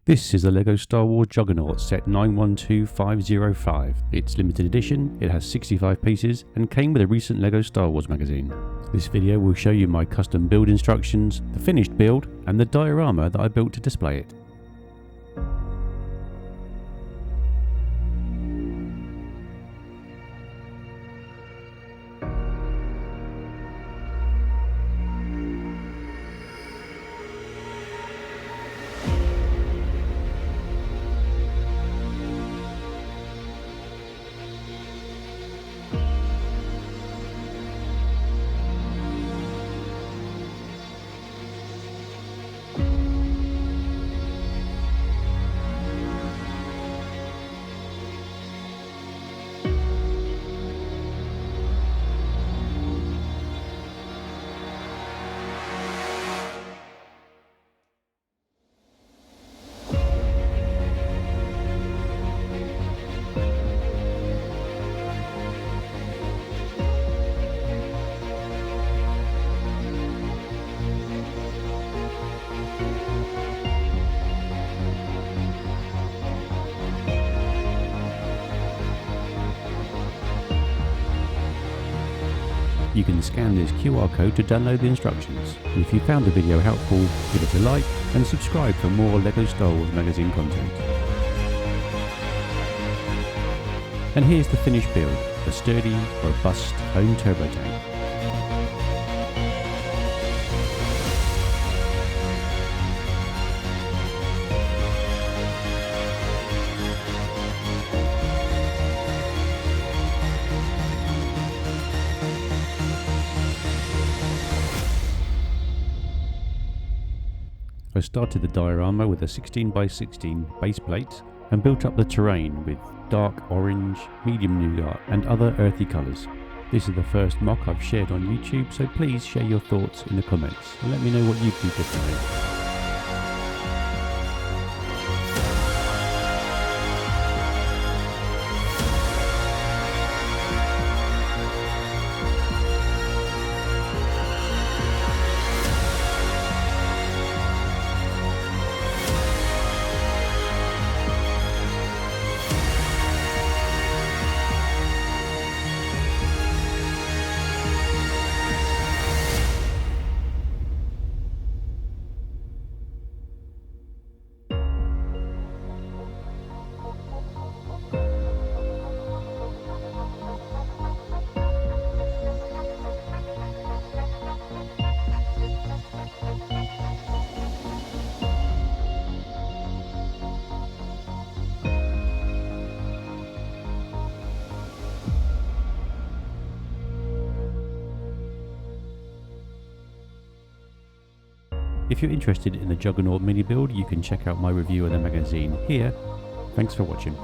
This is the LEGO Star Wars Juggernaut set 912505. It's limited edition, it has 65 pieces and came with a recent LEGO Star Wars magazine. This video will show you my custom build instructions, the finished build and the diorama that I built to display it. You can scan this QR code to download the instructions. And if you found the video helpful, give it a like and subscribe for more LEGO Star Wars magazine content. And here's the finished build, a sturdy, robust home turbo tank. I started the diorama with a 16x16 base plate and built up the terrain with dark orange, medium nougat and other earthy colours. This is the first mock I've shared on YouTube, so please share your thoughts in the comments and let me know what you'd do differently. If you're interested in the Juggernaut mini build, you can check out my review of the magazine here. Thanks for watching.